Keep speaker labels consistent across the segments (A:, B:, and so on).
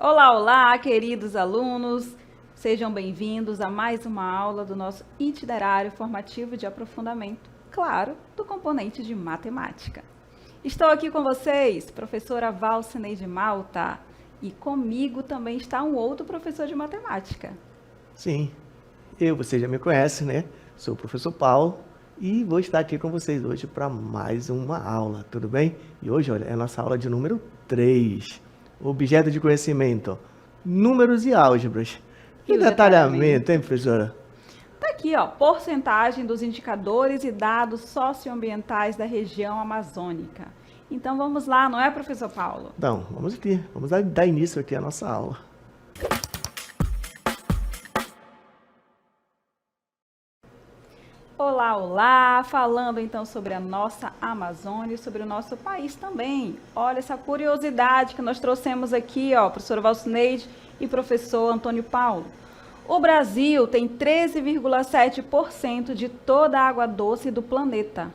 A: Olá, olá, queridos alunos. Sejam bem-vindos a mais uma aula do nosso itinerário formativo de aprofundamento, claro, do componente de matemática. Estou aqui com vocês, professora Valcineide Malta, e comigo também está um outro professor de matemática.
B: Sim, você já me conhece, né? Sou o professor Paulo e vou estar aqui com vocês hoje para mais uma aula, tudo bem? E hoje, olha, é a nossa aula de número 3, objeto de conhecimento, números e álgebras. E o detalhamento, hein, professora?
A: Tá aqui, ó, porcentagem dos indicadores e dados socioambientais da região amazônica. Então vamos lá, não é, professor Paulo?
B: Então, vamos dar início aqui à nossa aula.
A: Olá, olá! Falando então sobre a nossa Amazônia e sobre o nosso país também. Olha essa curiosidade que nós trouxemos aqui, ó, professora Valcineide e professor Antônio Paulo. O Brasil tem 13,7% de toda a água doce do planeta,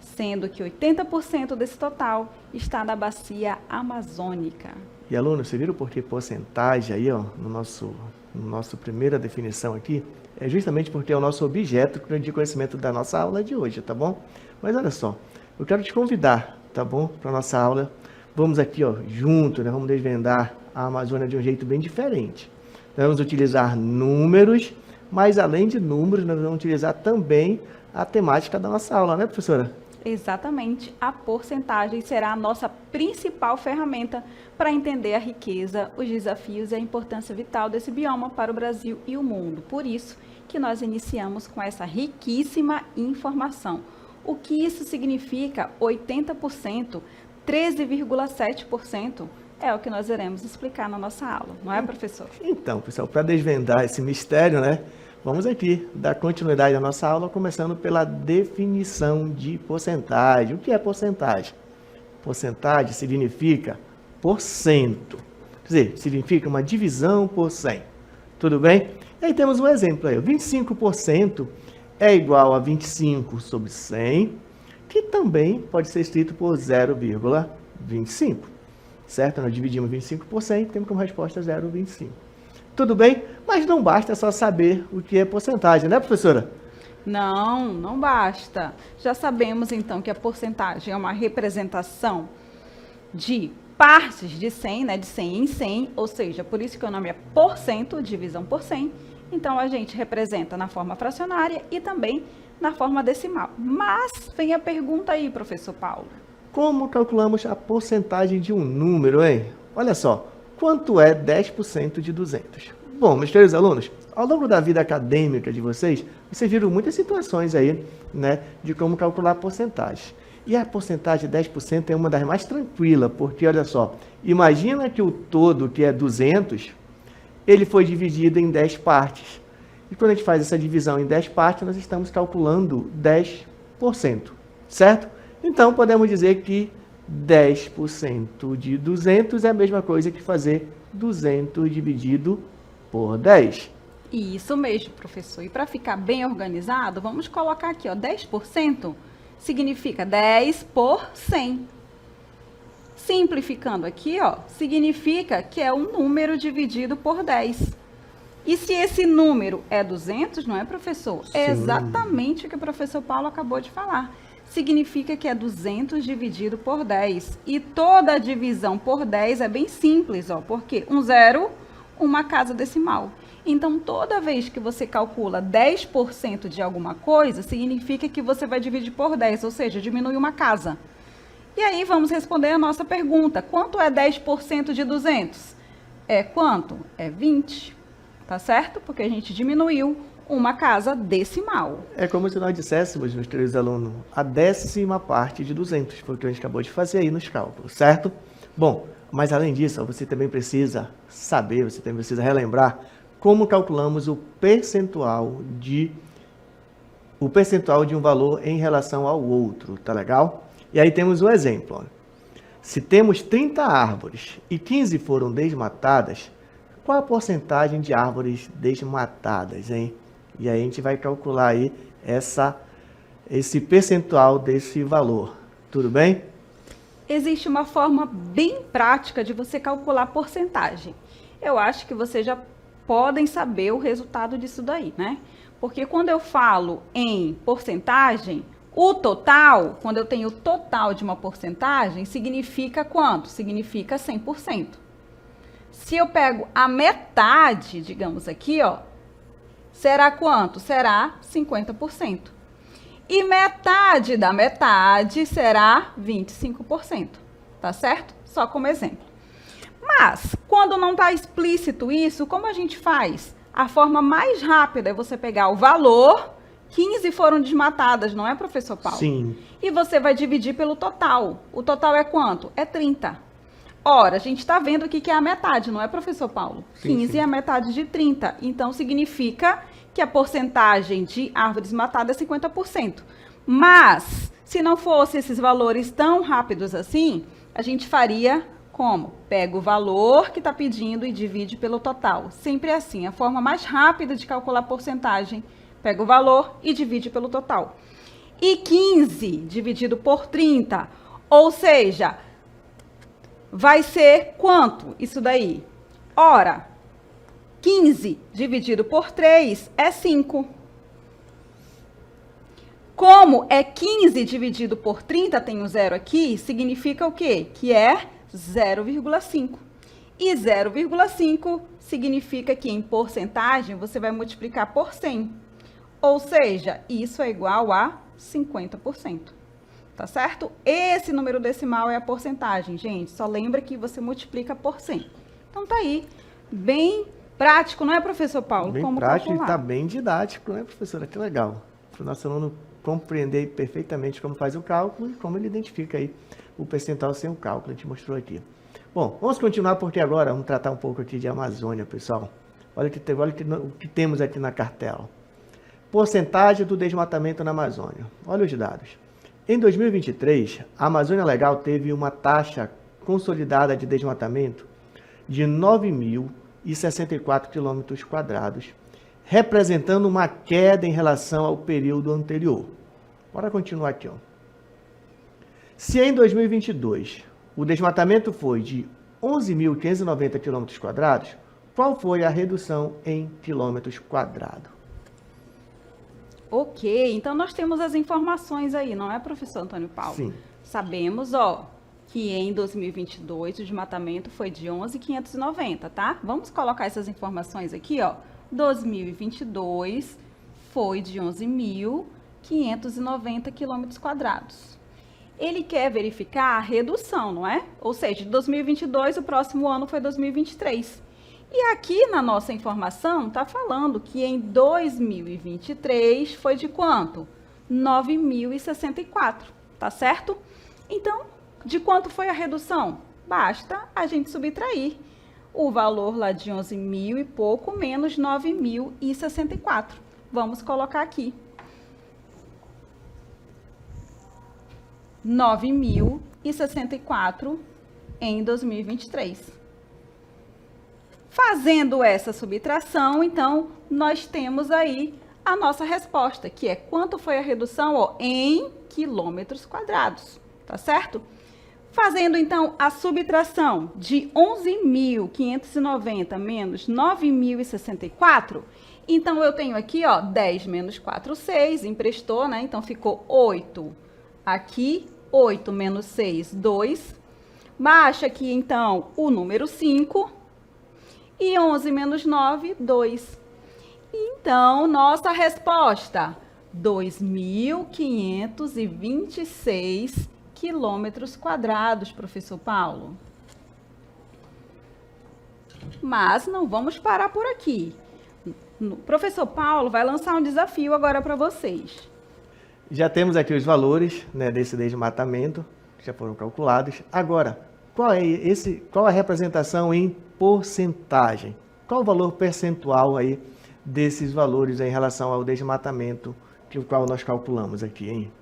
A: sendo que 80% desse total está na bacia amazônica.
B: E alunos, vocês viram por que porcentagem aí, ó, no nosso primeira definição aqui? É justamente porque é o nosso objeto de conhecimento da nossa aula de hoje, tá bom? Mas olha só, eu quero te convidar, tá bom? Para a nossa aula. Vamos aqui, ó, junto, né? Vamos desvendar a Amazônia de um jeito bem diferente. Nós vamos utilizar números, mas além de números, nós vamos utilizar também a temática da nossa aula, né, professora?
A: Exatamente, a porcentagem será a nossa principal ferramenta para entender a riqueza, os desafios e a importância vital desse bioma para o Brasil e o mundo. Por isso que nós iniciamos com essa riquíssima informação. O que isso significa? 80%, 13,7% é o que nós iremos explicar na nossa aula, não é, professor?
B: Então, pessoal, para desvendar esse mistério, né? Vamos aqui dar continuidade à nossa aula, começando pela definição de porcentagem. O que é porcentagem? Porcentagem significa porcento. Quer dizer, significa uma divisão por 100. Tudo bem? E aí temos um exemplo aí. 25% é igual a 25 sobre 100, que também pode ser escrito por 0,25. Certo? Nós dividimos 25 por 100 e temos como resposta 0,25. Tudo bem? Mas não basta só saber o que é porcentagem, né, professora?
A: Não, não basta. Já sabemos, então, que a porcentagem é uma representação de partes de 100, né, de 100 em 100, ou seja, por isso que o nome é porcento, divisão por 100. Então, a gente representa na forma fracionária e também na forma decimal. Mas vem a pergunta aí, professor Paulo.
B: Como calculamos a porcentagem de um número, hein? Olha só, quanto é 10% de 200? Bom, meus queridos alunos, ao longo da vida acadêmica de vocês viram muitas situações aí, né, de como calcular a porcentagem. E a porcentagem de 10% é uma das mais tranquilas, porque, olha só, imagina que o todo, que é 200, ele foi dividido em 10 partes. E quando a gente faz essa divisão em 10 partes, nós estamos calculando 10%, certo? Então, podemos dizer que 10% de 200 é a mesma coisa que fazer 200 dividido por 10.
A: Isso mesmo, professor. E para ficar bem organizado, vamos colocar aqui, ó, 10% significa 10 por 100. Simplificando aqui, ó, significa que é um número dividido por 10. E se esse número é 200, não é, professor?
B: Sim.
A: É exatamente o que o professor Paulo acabou de falar. Significa que é 200 dividido por 10. E toda a divisão por 10 é bem simples, ó, porque um zero, uma casa decimal. Então, toda vez que você calcula 10% de alguma coisa, significa que você vai dividir por 10, ou seja, diminui uma casa. E aí, vamos responder a nossa pergunta. Quanto é 10% de 200? É quanto? É 20, tá certo? Porque a gente diminuiu uma casa decimal.
B: É como se nós disséssemos, meus queridos alunos, a 10ª parte de 200, foi o que a gente acabou de fazer aí nos cálculos, certo? Bom, mas além disso, você também precisa saber, você também precisa relembrar como calculamos o percentual de um valor em relação ao outro, tá legal? E aí temos um exemplo. Ó. Se temos 30 árvores e 15 foram desmatadas, qual a porcentagem de árvores desmatadas, hein? E aí a gente vai calcular aí esse percentual desse valor. Tudo bem?
A: Existe uma forma bem prática de você calcular a porcentagem. eu acho que vocês já podem saber o resultado disso daí, né? Porque quando eu falo em porcentagem, o total, quando eu tenho o total de uma porcentagem, significa quanto? Significa 100%. Se eu pego a metade, digamos aqui, ó, será quanto? Será 50%. E metade da metade será 25%, tá certo? Só como exemplo. Mas, quando não está explícito isso, como a gente faz? A forma mais rápida é você pegar o valor, 15 foram desmatadas, não é, professor Paulo?
B: Sim.
A: E você vai dividir pelo total. O total é quanto? É 30. Ora, a gente está vendo aqui que é a metade, não é, professor Paulo?
B: Sim,
A: 15
B: sim.
A: é a metade de 30. Então, significa que a porcentagem de árvores matadas é 50%. Mas, se não fosse esses valores tão rápidos assim, a gente faria como? Pega o valor que está pedindo e divide pelo total. Sempre assim, a forma mais rápida de calcular a porcentagem. Pega o valor e divide pelo total. E 15 dividido por 30, ou seja, vai ser quanto isso daí? Ora, 15 dividido por 3 é 5. Como é 15 dividido por 30, tem um zero aqui, significa o quê? Que é 0,5. E 0,5 significa que em porcentagem você vai multiplicar por 100. Ou seja, isso é igual a 50%. Tá certo? Esse número decimal é a porcentagem, gente. Só lembra que você multiplica por 100. Então tá aí. Bem prático, não é, professor Paulo?
B: Bem
A: Como
B: prático e
A: calcular.
B: está bem didático, né, professora? Que legal. Para o nosso aluno compreender perfeitamente como faz o cálculo e como ele identifica aí o percentual sem o cálculo. A gente mostrou aqui. Bom, vamos continuar porque agora vamos tratar um pouco aqui de Amazônia, pessoal. Olha o que temos aqui na cartela. Porcentagem do desmatamento na Amazônia. Olha os dados. Em 2023, a Amazônia Legal teve uma taxa consolidada de desmatamento de 9.064 km², representando uma queda em relação ao período anterior. Bora continuar aqui, ó. Se em 2022 o desmatamento foi de 11.590 km², qual foi a redução em quilômetros quadrados?
A: Ok, então nós temos as informações aí, não é, professor Antônio Paulo?
B: Sim.
A: Sabemos, ó, que em 2022 o desmatamento foi de 11.590, tá? Vamos colocar essas informações aqui, ó. 2022 foi de 11.590 km². Ele quer verificar a redução, não é? Ou seja, de 2022, o próximo ano foi 2023. E aqui na nossa informação está falando que em 2023 foi de quanto? 9.064, tá certo? Então, de quanto foi a redução? Basta a gente subtrair o valor lá de 11.000 e pouco menos 9.064. Vamos colocar aqui. 9.064 em 2023. Fazendo essa subtração, então, nós temos aí a nossa resposta, que é quanto foi a redução, ó, em quilômetros quadrados, tá certo? Fazendo, então, a subtração de 11.590 menos 9.064, então, eu tenho aqui, ó, 10 menos 4, 6, emprestou, né? Então, ficou 8 aqui, 8 menos 6, 2. Baixa aqui, então, o número 5. E 11 menos 9, 2. Então, nossa resposta, 2.526 km², professor Paulo. Mas não vamos parar por aqui. O professor Paulo vai lançar um desafio agora para vocês.
B: Já temos aqui os valores, né, desse desmatamento, que já foram calculados. Agora, qual a representação em porcentagem? Qual o valor percentual aí desses valores em relação ao desmatamento que o qual nós calculamos aqui, hein?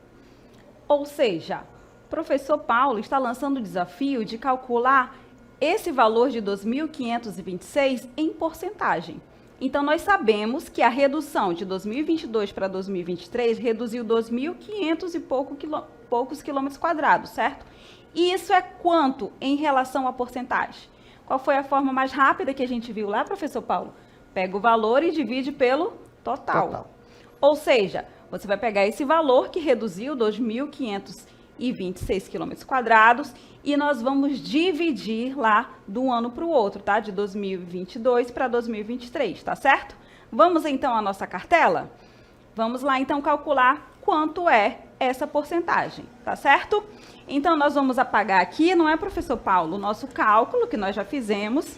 A: Ou seja, o professor Paulo está lançando o desafio de calcular esse valor de 2.526 em porcentagem. Então, nós sabemos que a redução de 2022 para 2023 reduziu 2.500 e poucos quilômetros quadrados, certo? E isso é quanto em relação à porcentagem? Qual foi a forma mais rápida que a gente viu lá, professor Paulo? Pega o valor e divide pelo total. Ou seja, você vai pegar esse valor que reduziu 2.526 km², e nós vamos dividir lá do ano para o outro, tá? De 2022 para 2023, tá certo? Vamos então à nossa cartela? Vamos lá então calcular quanto é essa porcentagem, tá certo? Então nós vamos apagar aqui, não é, professor Paulo, o nosso cálculo que nós já fizemos,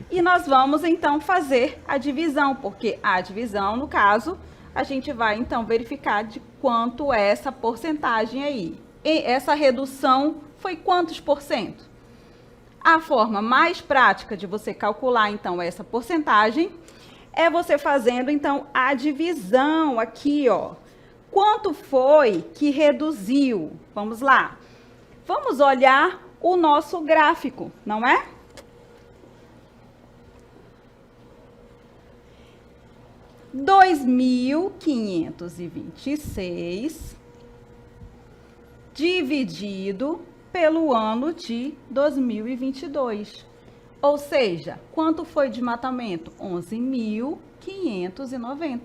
A: e nós vamos então fazer a divisão, porque a divisão, no caso, a gente vai então verificar de quanto é essa porcentagem aí. E essa redução foi quantos por cento? A forma mais prática de você calcular então essa porcentagem é você fazendo então a divisão aqui, ó. Quanto foi que reduziu? Vamos lá. Vamos olhar o nosso gráfico, não é? R$ 2.526 dividido pelo ano de 2022. Ou seja, quanto foi de desmatamento? 11.590.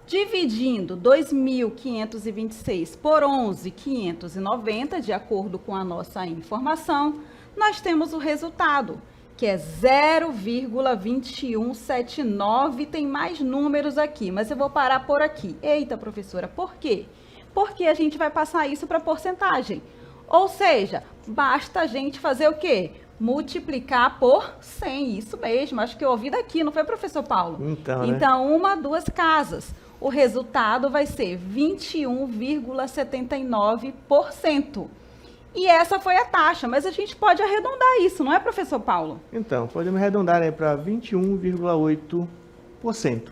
A: Dividindo 2.526 por 11.590, de acordo com a nossa informação, nós temos o resultado, que é 0,2179. Tem mais números aqui, mas eu vou parar por aqui. Eita, professora, por quê? Porque a gente vai passar isso para porcentagem. Ou seja, basta a gente fazer o quê? Multiplicar por 100. Isso mesmo, acho que eu ouvi daqui, não foi, professor Paulo? Então, uma, duas casas. O resultado vai ser 21,79%. E essa foi a taxa, mas a gente pode arredondar isso, não é, professor Paulo?
B: Então, podemos arredondar aí para 21,8%.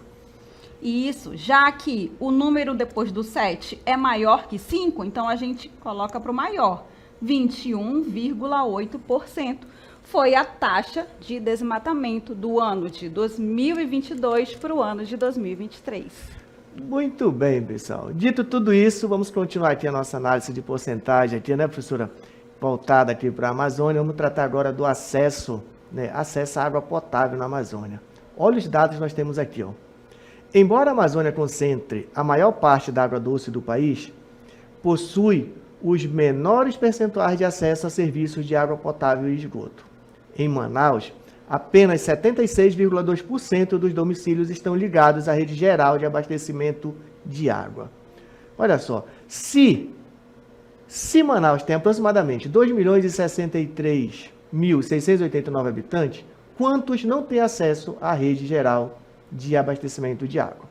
A: Isso, já que o número depois do 7 é maior que 5, então a gente coloca para o maior. 21,8% foi a taxa de desmatamento do ano de 2022 para o ano de 2023.
B: Muito bem, pessoal. Dito tudo isso, vamos continuar aqui a nossa análise de porcentagem aqui, né, professora? Voltada aqui para a Amazônia. Vamos tratar agora do acesso, né, acesso à água potável na Amazônia. Olha os dados que nós temos aqui, ó. Embora a Amazônia concentre a maior parte da água doce do país, possui os menores percentuais de acesso a serviços de água potável e esgoto. Em Manaus, apenas 76,2% dos domicílios estão ligados à rede geral de abastecimento de água. Olha só, se Manaus tem aproximadamente 2.063.689 habitantes, quantos não têm acesso à rede geral de abastecimento de água?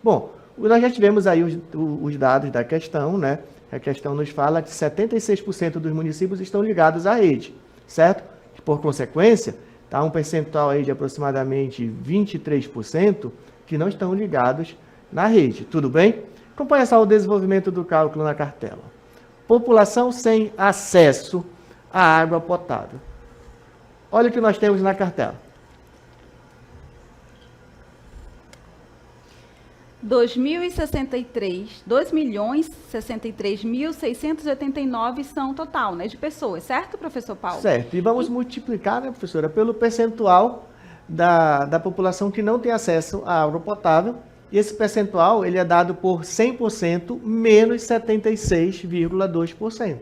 B: Bom, nós já tivemos aí os dados da questão, né? A questão nos fala que 76% dos municípios estão ligados à rede, certo? Por consequência, tá um percentual aí de aproximadamente 23% que não estão ligados na rede, tudo bem? Acompanhe só o desenvolvimento do cálculo na cartela. População sem acesso à água potável. Olha o que nós temos na cartela.
A: 2.063.689 são total, né, de pessoas, certo, professor Paulo?
B: Certo, e vamos multiplicar, né, professora, pelo percentual da população que não tem acesso à água potável, e esse percentual ele é dado por 100% menos 76,2%.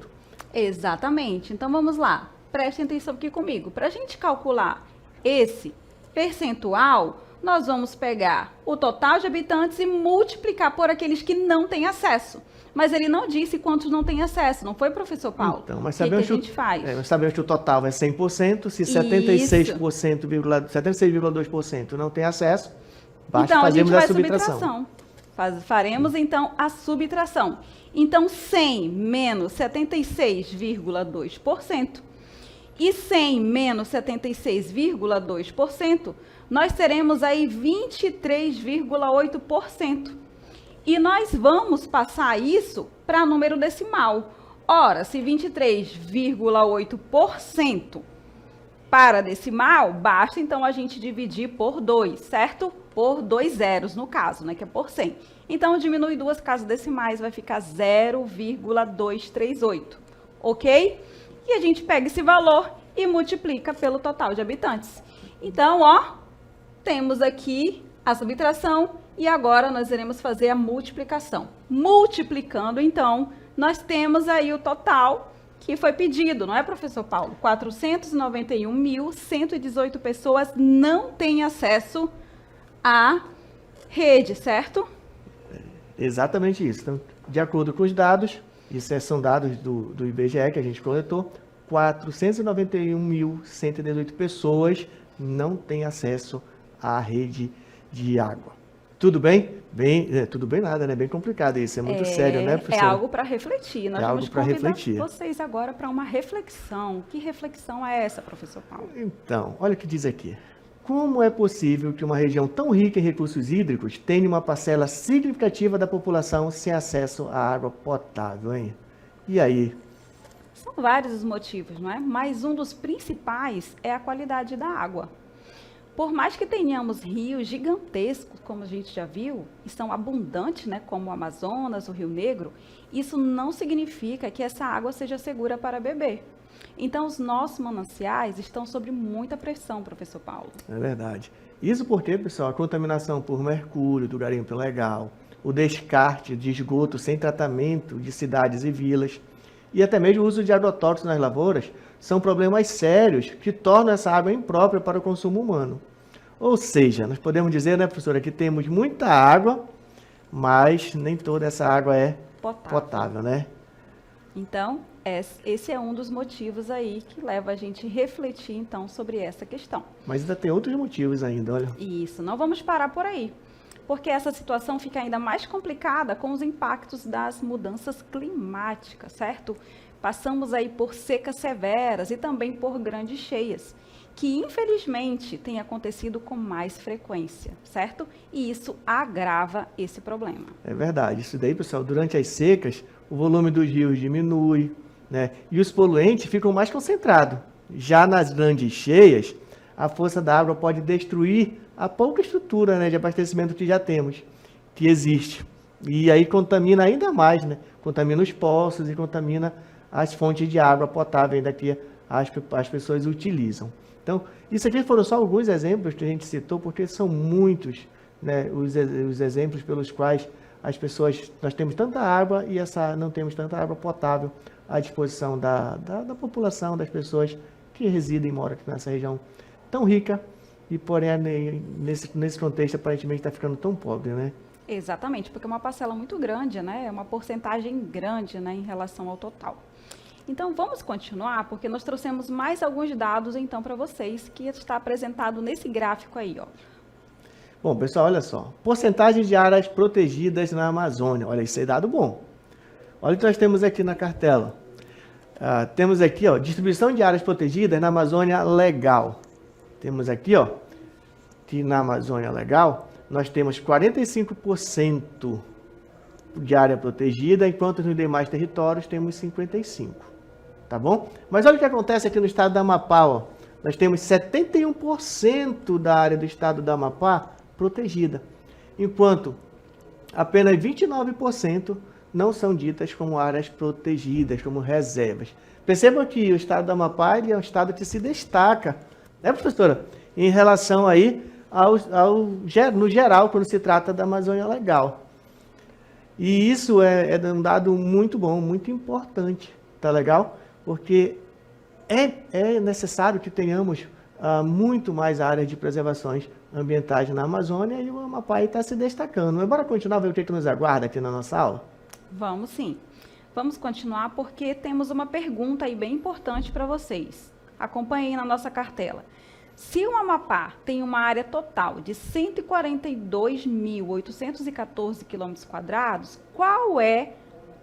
A: Exatamente, então vamos lá, prestem atenção aqui comigo. Para a gente calcular esse percentual, nós vamos pegar o total de habitantes e multiplicar por aqueles que não têm acesso. Mas ele não disse quantos não têm acesso, não foi, professor Paulo?
B: Então, mas sabemos
A: que a gente faz?
B: Nós sabemos que o total é 100%, se 76,2% não tem acesso, basta
A: então,
B: fazermos
A: a
B: a
A: gente vai
B: subtração.
A: Faremos, então, a subtração. Então, 100 menos 76,2%. E 100 menos 76,2%, nós teremos aí 23,8%. E nós vamos passar isso para número decimal. Ora, se 23,8% para decimal, basta então a gente dividir por 2, certo? Por 2 zeros, no caso, né, que é por 100. Então, diminui duas casas decimais, vai ficar 0,238, ok? E a gente pega esse valor e multiplica pelo total de habitantes. Então, ó, temos aqui a subtração e agora nós iremos fazer a multiplicação. Multiplicando, então, nós temos aí o total que foi pedido, não é, professor Paulo? 491.118 pessoas não têm acesso à rede, certo?
B: Exatamente isso. Então, de acordo com os dados, isso são dados do IBGE que a gente coletou, 491.118 pessoas não têm acesso à rede de água. Tudo bem? Tudo bem nada, né? Bem complicado isso, é muito sério, né, professor?
A: É algo para refletir. Nós vamos convidar vocês agora para uma reflexão. Que reflexão é essa, professor Paulo?
B: Então, olha o que diz aqui. Como é possível que uma região tão rica em recursos hídricos tenha uma parcela significativa da população sem acesso à água potável, hein? E aí?
A: São vários os motivos, não é? Mas um dos principais é a qualidade da água. Por mais que tenhamos rios gigantescos, como a gente já viu, e são abundantes, né, como o Amazonas, o Rio Negro, isso não significa que essa água seja segura para beber. Então, os nossos mananciais estão sob muita pressão, professor Paulo.
B: É verdade. Isso porque, pessoal, a contaminação por mercúrio do garimpo ilegal, o descarte de esgoto sem tratamento de cidades e vilas, e até mesmo o uso de agrotóxicos nas lavouras, são problemas sérios que tornam essa água imprópria para o consumo humano. Ou seja, nós podemos dizer, né, professora, que temos muita água, mas nem toda essa água é potável, né?
A: Então, esse é um dos motivos aí que leva a gente a refletir, então, sobre essa questão.
B: Mas ainda tem outros motivos ainda, olha.
A: Isso, não vamos parar por aí, porque essa situação fica ainda mais complicada com os impactos das mudanças climáticas, certo? Passamos aí por secas severas e também por grandes cheias, que infelizmente tem acontecido com mais frequência, certo? E isso agrava esse problema.
B: É verdade, isso daí, pessoal, durante as secas, o volume dos rios diminui, né? E os poluentes ficam mais concentrados. Já nas grandes cheias, a força da água pode destruir a pouca estrutura, né, de abastecimento que já temos, que existe. E aí contamina ainda mais, né? Contamina os poços e contamina as fontes de água potável ainda que as pessoas utilizam. Então, isso aqui foram só alguns exemplos que a gente citou, porque são muitos, né, os exemplos pelos quais as pessoas, nós temos tanta água e não temos tanta água potável à disposição da população, das pessoas que residem e moram aqui nessa região tão rica e, porém, nesse contexto, aparentemente está ficando tão pobre, né?
A: Exatamente, porque é uma parcela muito grande, né? É uma porcentagem grande, né, em relação ao total. Então, vamos continuar, porque nós trouxemos mais alguns dados, então, para vocês, que está apresentado nesse gráfico aí, ó.
B: Bom, pessoal, olha só. Porcentagem de áreas protegidas na Amazônia. Olha, isso é dado bom. Olha o que nós temos aqui na cartela. Temos aqui, ó, distribuição de áreas protegidas na Amazônia Legal. Temos aqui, ó, que na Amazônia Legal, nós temos 45% de área protegida, enquanto nos demais territórios temos 55%. Tá bom? Mas olha o que acontece aqui no estado do Amapá, ó. Nós temos 71% da área do estado do Amapá protegida, enquanto apenas 29% não são ditas como áreas protegidas, como reservas. Percebam que o estado do Amapá ele é um estado que se destaca, né, professora? Em relação aí no geral, quando se trata da Amazônia Legal. E isso é um dado muito bom, muito importante, tá legal? Porque é necessário que tenhamos muito mais áreas de preservações ambientais na Amazônia e o Amapá está se destacando. Mas bora continuar a ver o que nos aguarda aqui na nossa aula?
A: Vamos sim. Vamos continuar porque temos uma pergunta aí bem importante para vocês. Acompanhem na nossa cartela. Se o Amapá tem uma área total de 142.814 km², qual é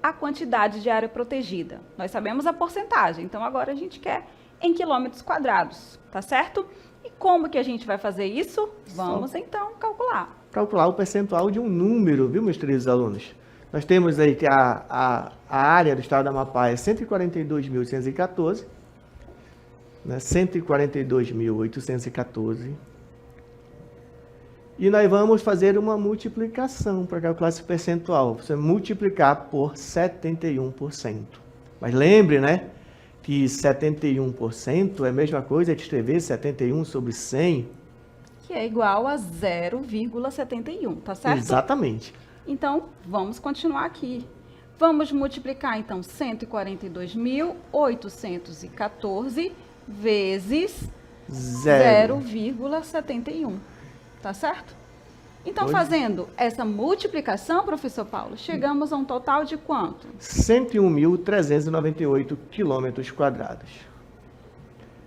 A: a quantidade de área protegida? Nós sabemos a porcentagem, então agora a gente quer em quilômetros quadrados, tá certo? E como que a gente vai fazer isso? Vamos então calcular.
B: Calcular o percentual de um número, viu, meus queridos alunos? Nós temos aí que a área do estado do Amapá é 142.814, né? 142.814. E nós vamos fazer uma multiplicação para calcular esse percentual. Você multiplicar por 71%. Mas lembre, né, que 71% é a mesma coisa de escrever 71 sobre 100?
A: Que é igual a 0,71, tá certo?
B: Exatamente.
A: Então, vamos continuar aqui. Vamos multiplicar, então, 142.814 vezes 0,71, tá certo? Então, fazendo essa multiplicação, professor Paulo, chegamos a um total de quanto?
B: 101.398 quilômetros quadrados.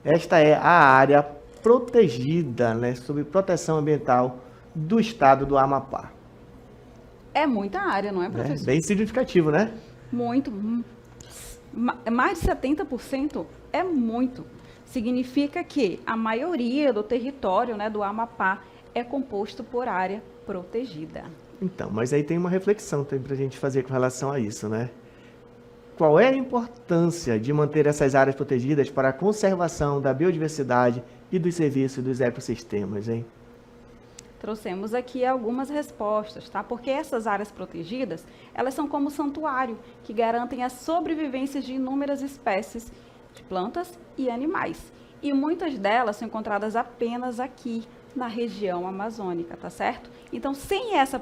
B: Esta é a área protegida, né, sob proteção ambiental do estado do Amapá.
A: É muita área, não é, professor?
B: Bem significativo, né?
A: Muito. Mais de 70% é muito. Significa que a maioria do território, né, do Amapá é composto por área protegida.
B: Então, mas aí tem uma reflexão também para a gente fazer com relação a isso, né? Qual é a importância de manter essas áreas protegidas para a conservação da biodiversidade e dos serviços dos ecossistemas, hein?
A: Trouxemos aqui algumas respostas, tá? Porque essas áreas protegidas, elas são como santuário, que garantem a sobrevivência de inúmeras espécies de plantas e animais. E muitas delas são encontradas apenas aqui, na região amazônica, tá certo? Então, sem essa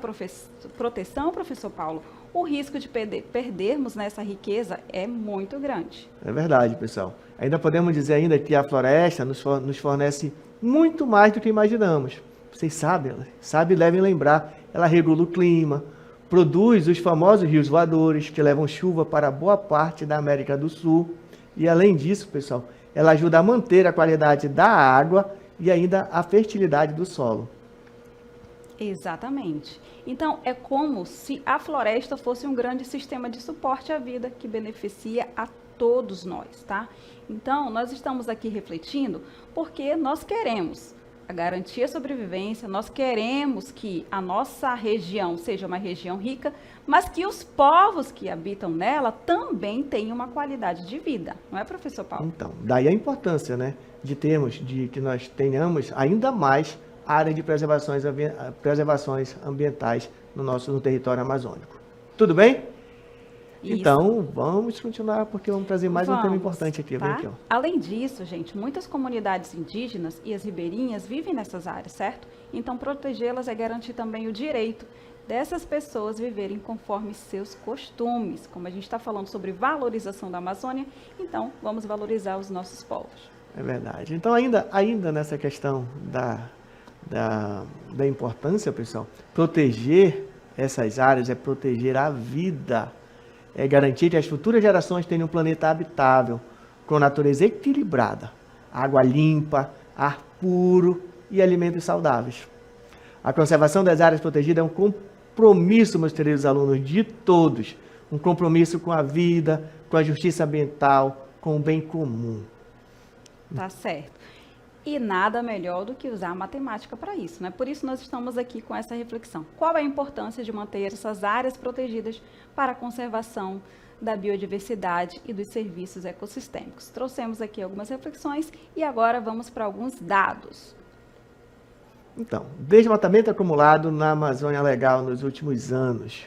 A: proteção, professor Paulo, o risco de perdermos nessa riqueza é muito grande.
B: É verdade, pessoal. Ainda podemos dizer ainda que a floresta nos fornece muito mais do que imaginamos. Vocês sabem, devem lembrar, ela regula o clima, produz os famosos rios voadores que levam chuva para boa parte da América do Sul. E além disso, pessoal, ela ajuda a manter a qualidade da água e ainda a fertilidade do solo.
A: Exatamente. Então, é como se a floresta fosse um grande sistema de suporte à vida que beneficia a todos nós, tá? Então, nós estamos aqui refletindo porque nós queremos a garantia de sobrevivência, nós queremos que a nossa região seja uma região rica, mas que os povos que habitam nela também tenham uma qualidade de vida, não é, professor Paulo?
B: Então, daí a importância, né, de que nós tenhamos ainda mais área de preservações ambientais no território amazônico. Tudo bem? Isso. Então, vamos continuar, porque vamos trazer mais um tema importante aqui.
A: Tá?
B: Aqui, ó.
A: Além disso, gente, muitas comunidades indígenas e as ribeirinhas vivem nessas áreas, certo? Então, protegê-las é garantir também o direito dessas pessoas viverem conforme seus costumes. Como a gente está falando sobre valorização da Amazônia, então, vamos valorizar os nossos povos.
B: É verdade. Então, ainda nessa questão da importância, pessoal, proteger essas áreas é proteger a vida. É garantir que as futuras gerações tenham um planeta habitável, com natureza equilibrada, água limpa, ar puro e alimentos saudáveis. A conservação das áreas protegidas é um compromisso, meus queridos alunos, de todos. Um compromisso com a vida, com a justiça ambiental, com o bem comum.
A: Tá certo. E nada melhor do que usar a matemática para isso, né? Por isso nós estamos aqui com essa reflexão. Qual é a importância de manter essas áreas protegidas para a conservação da biodiversidade e dos serviços ecossistêmicos? Trouxemos aqui algumas reflexões e agora vamos para alguns dados.
B: Então, desmatamento acumulado na Amazônia Legal nos últimos anos.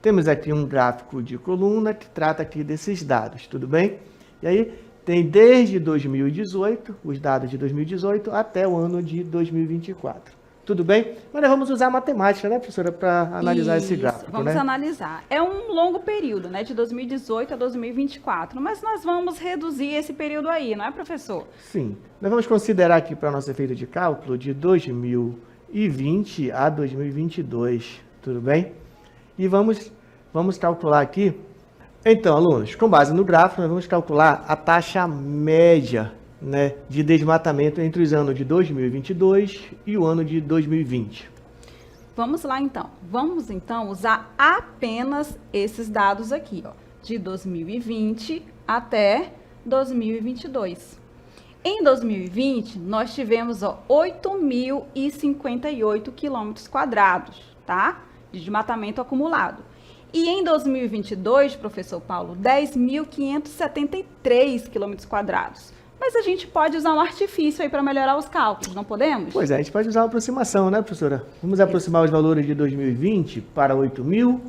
B: Temos aqui um gráfico de coluna que trata aqui desses dados, tudo bem? E aí, tem desde 2018, os dados de 2018, até o ano de 2024. Tudo bem? Mas nós vamos usar a matemática, né, professora, para analisar esse gráfico,
A: vamos analisar. É um longo período, né, de 2018 a 2024, mas nós vamos reduzir esse período aí, não é, professor?
B: Sim. Nós vamos considerar aqui, para nosso efeito de cálculo, de 2020 a 2022, tudo bem? E vamos calcular aqui. Então, alunos, com base no gráfico, nós vamos calcular a taxa média, né, de desmatamento entre os anos de 2022 e o ano de 2020.
A: Vamos lá, então. Vamos, então, usar apenas esses dados aqui, ó, de 2020 até 2022. Em 2020, nós tivemos 8.058 quilômetros quadrados, tá? De desmatamento acumulado. E em 2022, professor Paulo, 10.573 quilômetros quadrados. Mas a gente pode usar um artifício aí para melhorar os cálculos, não podemos?
B: Pois é, a gente pode usar uma aproximação, né, professora? Vamos aproximar os valores de 2020 para 8.000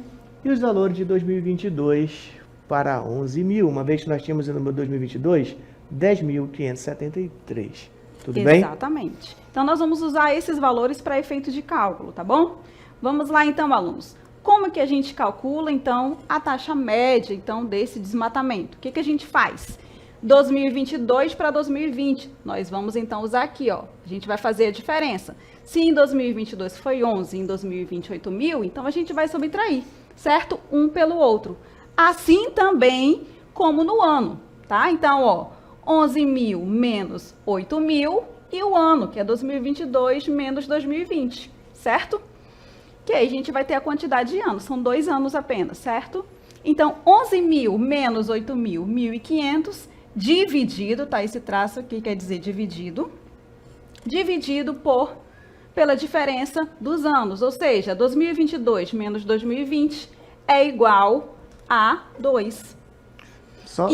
B: e os valores de 2022 para 11 mil, uma vez que nós tínhamos no número 2022 10.573. Tudo bem?
A: Exatamente. Então, nós vamos usar esses valores para efeito de cálculo, tá bom? Vamos lá, então, alunos. Como que a gente calcula, então, a taxa média, então, desse desmatamento? O que que a gente faz? 2022 para 2020. Nós vamos, então, usar aqui, ó. A gente vai fazer a diferença. Se em 2022 foi 11, em 2020 8 mil, então a gente vai subtrair, certo? Um pelo outro. Assim também como no ano, tá? Então, ó, 11 mil menos 8 mil e o ano, que é 2022 menos 2020, certo? Que aí a gente vai ter a quantidade de anos, são 2 anos apenas, certo? Então, 11 mil menos 8 mil, 1.500, dividido, tá? Esse traço aqui quer dizer dividido pela diferença dos anos, ou seja, 2022 menos 2020 é igual a 2.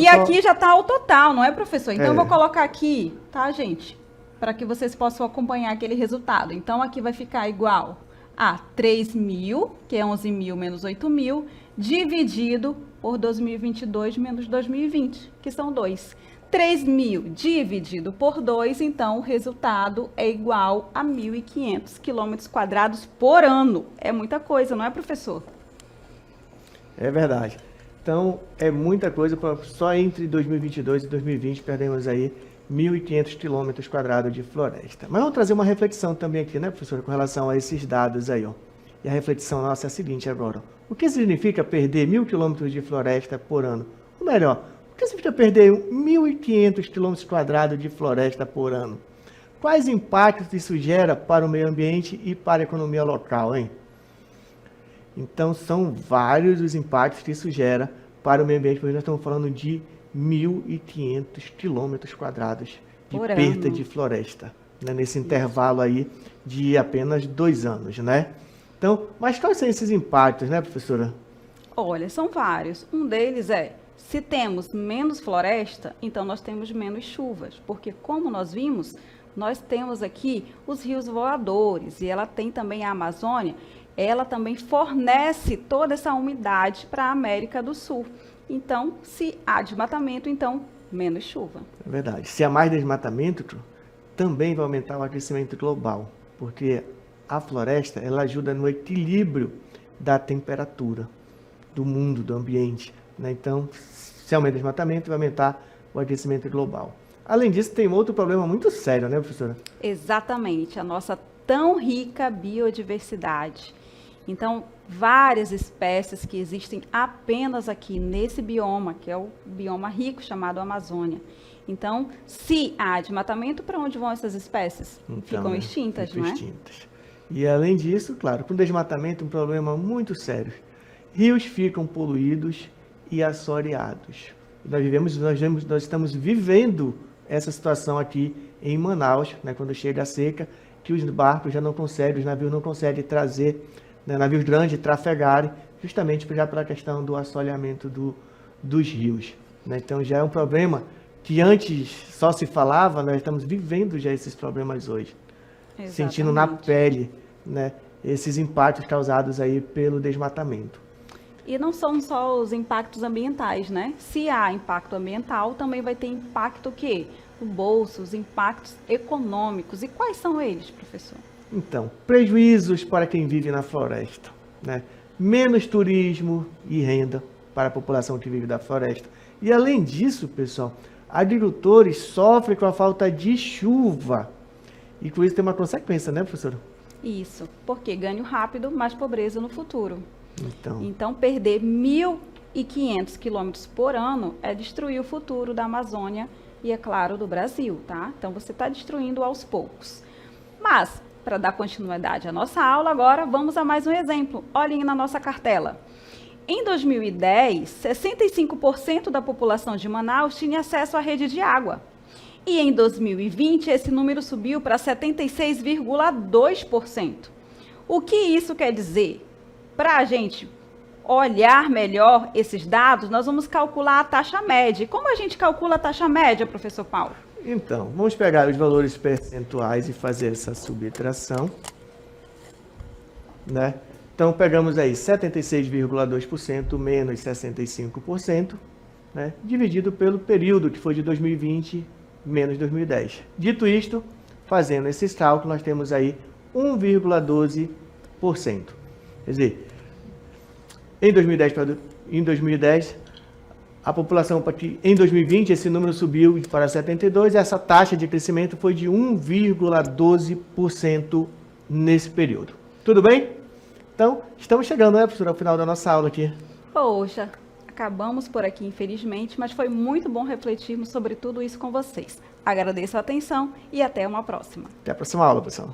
A: Aqui já está o total, não é, professor? Então, eu vou colocar aqui, tá, gente? Para que vocês possam acompanhar aquele resultado. Então, aqui vai ficar igual a 3.000, que é 11.000 menos 8.000, dividido por 2022 menos 2020, que são 2. 3.000 dividido por 2, então o resultado é igual a 1.500 quilômetros quadrados por ano. É muita coisa, não é, professor?
B: É verdade. Então, é muita coisa, só entre 2022 e 2020 perdemos aí 1.500 quilômetros quadrados de floresta. Mas vamos trazer uma reflexão também aqui, né, professor, com relação a esses dados aí, ó. E a reflexão nossa é a seguinte agora, ó. O que significa perder 1.000 quilômetros de floresta por ano? Ou melhor, o que significa perder 1.500 quilômetros quadrados de floresta por ano? Quais impactos isso gera para o meio ambiente e para a economia local, hein? Então, são vários os impactos que isso gera para o meio ambiente, porque nós estamos falando de 1.500 quilômetros quadrados de perda de floresta, né? Nesse intervalo aí de apenas 2 anos, né? Então, mas quais são esses impactos, né, professora?
A: Olha, são vários. Um deles é, se temos menos floresta, então nós temos menos chuvas, porque como nós vimos, nós temos aqui os rios voadores e ela tem também a Amazônia, ela também fornece toda essa umidade para a América do Sul. Então, se há desmatamento, então menos chuva.
B: É verdade. Se há mais desmatamento, também vai aumentar o aquecimento global, porque a floresta ela ajuda no equilíbrio da temperatura do mundo, do ambiente, né? Então, se aumenta o desmatamento, vai aumentar o aquecimento global. Além disso, tem outro problema muito sério, né, professora?
A: Exatamente, a nossa tão rica biodiversidade. Então, várias espécies que existem apenas aqui nesse bioma, que é o bioma rico chamado Amazônia. Então, se há desmatamento, para onde vão essas espécies? Então, ficam extintas, não é? Extintas.
B: E além disso, claro, com o desmatamento, um problema muito sério. Rios ficam poluídos e assoreados. Nós estamos vivendo essa situação aqui em Manaus, né, quando chega a seca, que os barcos já não conseguem, os navios não conseguem trazer, né, navios grandes trafegarem, justamente já pela questão do assoreamento dos rios, né? Então já é um problema que antes só se falava, nós estamos vivendo já esses problemas hoje. Exatamente. Sentindo na pele, né, esses impactos causados aí pelo desmatamento.
A: E não são só os impactos ambientais, né? Se há impacto ambiental, também vai ter impacto o quê? No bolso, os impactos econômicos. E quais são eles, professor?
B: Então, prejuízos para quem vive na floresta, né? Menos turismo e renda para a população que vive da floresta. E além disso, pessoal, agricultores sofrem com a falta de chuva. E com isso tem uma consequência, né, professora?
A: Isso, porque ganho rápido, mais pobreza no futuro. Então perder 1.500 quilômetros por ano é destruir o futuro da Amazônia e, é claro, do Brasil, tá? Então, você está destruindo aos poucos. Mas, para dar continuidade à nossa aula, agora vamos a mais um exemplo. Olhem na nossa cartela. Em 2010, 65% da população de Manaus tinha acesso à rede de água. E em 2020, esse número subiu para 76,2%. O que isso quer dizer? Para a gente olhar melhor esses dados, nós vamos calcular a taxa média. Como a gente calcula a taxa média, professor Paulo?
B: Então, vamos pegar os valores percentuais e fazer essa subtração, né? Então, pegamos aí 76,2% menos 65%, né, dividido pelo período que foi de 2020 menos 2010. Dito isto, fazendo esses cálculos, nós temos aí 1,12%. Quer dizer, em 2010, a população, em 2020, esse número subiu para 72%, e essa taxa de crescimento foi de 1,12% nesse período. Tudo bem? Então, estamos chegando, né, professora, ao final da nossa aula aqui.
A: Poxa, acabamos por aqui, infelizmente, mas foi muito bom refletirmos sobre tudo isso com vocês. Agradeço a atenção e até uma próxima.
B: Até a próxima aula, pessoal.